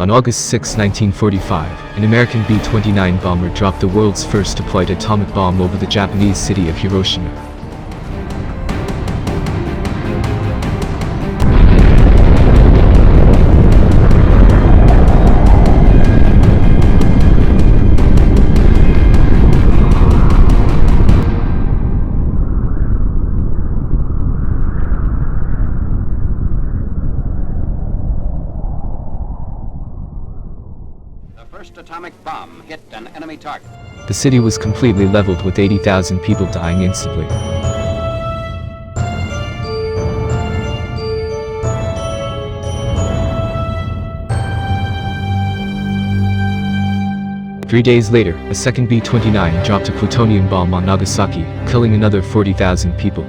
On August 6, 1945, an American B-29 bomber dropped the world's first deployed atomic bomb over the Japanese city of Hiroshima. First atomic bomb hit an enemy target. The city was completely leveled with 80,000 people dying instantly. Three days later, a second B-29 dropped a plutonium bomb on Nagasaki, killing another 40,000 people.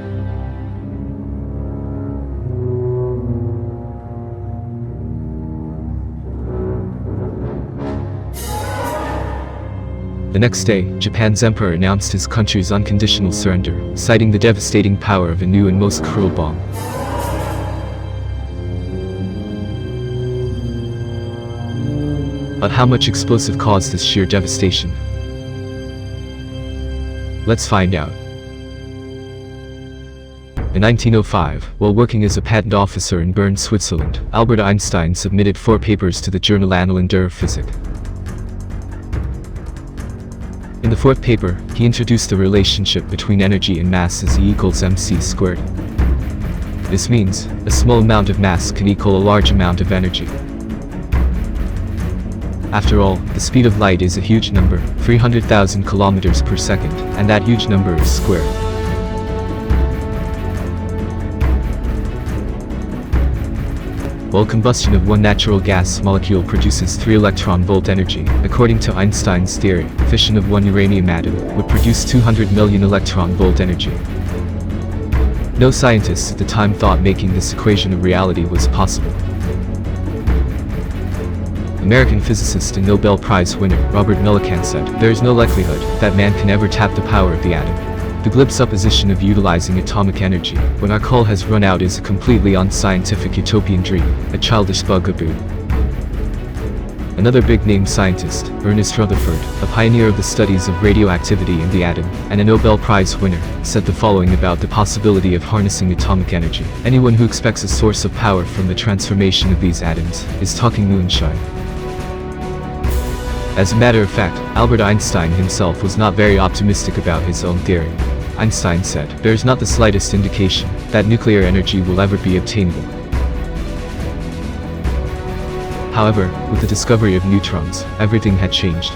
The next day, Japan's emperor announced his country's unconditional surrender, citing the devastating power of a new and most cruel bomb. But how much explosive caused this sheer devastation? Let's find out. In 1905, while working as a patent officer in Bern, Switzerland, Albert Einstein submitted 4 papers to the journal Annalen der Physik. In the 4th paper, he introduced the relationship between energy and mass as E equals mc squared. This means, a small amount of mass can equal a large amount of energy. After all, the speed of light is a huge number, 300,000 kilometers per second, and that huge number is squared. While combustion of one natural gas molecule produces 3 electron-volt energy, according to Einstein's theory, fission of one uranium atom would produce 200 million electron-volt energy. No scientists at the time thought making this equation a reality was possible. American physicist and Nobel Prize winner Robert Millikan said, "There is no likelihood that man can ever tap the power of the atom. The glib supposition of utilizing atomic energy when our coal has run out is a completely unscientific utopian dream, a childish bugaboo." Another big-name scientist, Ernest Rutherford, a pioneer of the studies of radioactivity in the atom, and a Nobel Prize winner, said the following about the possibility of harnessing atomic energy: "Anyone who expects a source of power from the transformation of these atoms is talking moonshine." As a matter of fact, Albert Einstein himself was not very optimistic about his own theory. Einstein said, "There is not the slightest indication that nuclear energy will ever be obtainable." However, with the discovery of neutrons, everything had changed.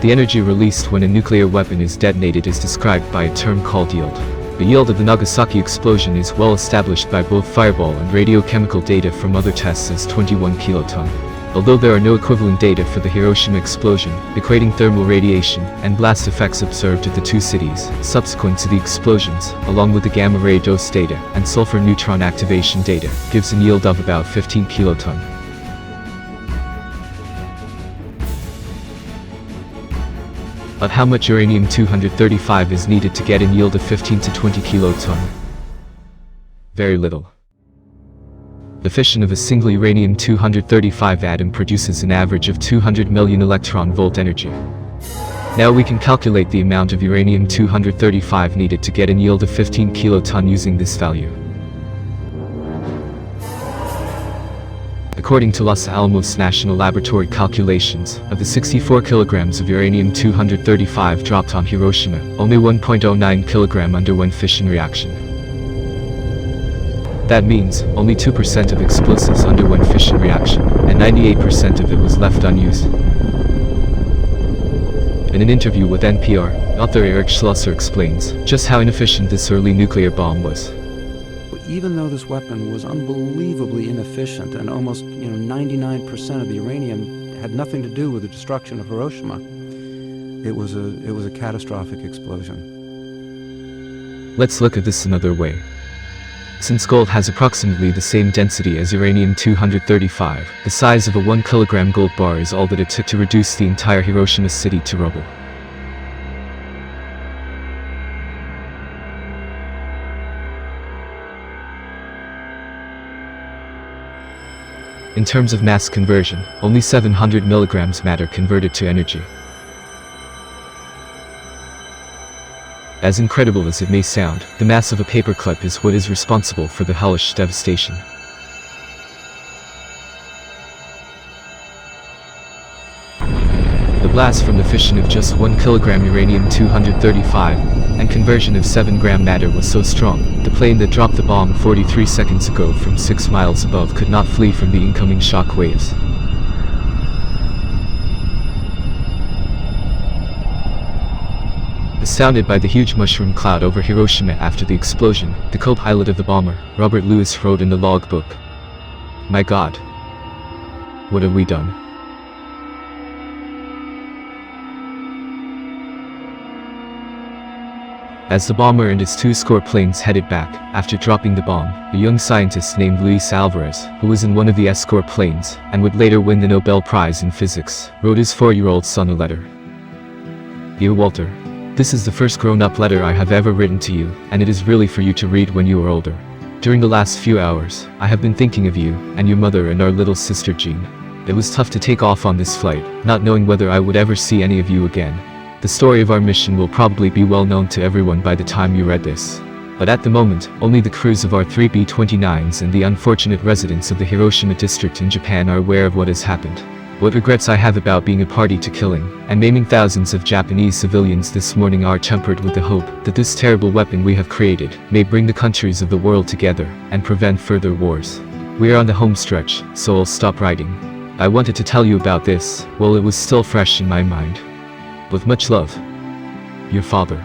The energy released when a nuclear weapon is detonated is described by a term called yield. The yield of the Nagasaki explosion is well established by both fireball and radiochemical data from other tests as 21 kiloton. Although there are no equivalent data for the Hiroshima explosion, equating thermal radiation and blast effects observed at the two cities subsequent to the explosions, along with the gamma ray dose data and sulfur neutron activation data, gives a yield of about 15 kiloton. But how much uranium-235 is needed to get a yield of 15 to 20 kiloton? Very little. The fission of a single uranium-235 atom produces an average of 200 million electron-volt energy. Now we can calculate the amount of uranium-235 needed to get a yield of 15 kiloton using this value. According to Los Alamos National Laboratory calculations, of the 64 kilograms of uranium-235 dropped on Hiroshima, only 1.09 kilogram underwent fission reaction. That means, only 2% of explosives underwent fission reaction, and 98% of it was left unused. In an interview with NPR, author Eric Schlusser explains just how inefficient this early nuclear bomb was. Even though this weapon was unbelievably inefficient and almost 99% of the uranium had nothing to do with the destruction of Hiroshima, it was a catastrophic explosion. Let's look at this another way. Since gold has approximately the same density as uranium-235, the size of a 1 kilogram gold bar is all that it took to reduce the entire Hiroshima city to rubble. In terms of mass conversion, only 700 milligrams matter converted to energy. As incredible as it may sound, the mass of a paperclip is what is responsible for the hellish devastation. The blast from the fission of just 1 kilogram uranium-235 and conversion of 7 gram matter was so strong, the plane that dropped the bomb 43 seconds ago from 6 miles above could not flee from the incoming shock waves. Astounded by the huge mushroom cloud over Hiroshima after the explosion, the co-pilot of the bomber, Robert Lewis, wrote in the logbook, "My God, what have we done?" As the bomber and his 2 score planes headed back, after dropping the bomb, a young scientist named Luis Alvarez, who was in one of the S-score planes, and would later win the Nobel Prize in Physics, wrote his 4-year-old son a letter. "Dear Walter, this is the first grown-up letter I have ever written to you, and it is really for you to read when you are older. During the last few hours, I have been thinking of you, and your mother and our little sister Jean. It was tough to take off on this flight, not knowing whether I would ever see any of you again. The story of our mission will probably be well known to everyone by the time you read this. But at the moment, only the crews of our 3 B-29s and the unfortunate residents of the Hiroshima district in Japan are aware of what has happened. What regrets I have about being a party to killing and maiming thousands of Japanese civilians this morning are tempered with the hope that this terrible weapon we have created may bring the countries of the world together and prevent further wars. We are on the home stretch, so I'll stop writing. I wanted to tell you about this while it was still fresh in my mind. With much love, your father."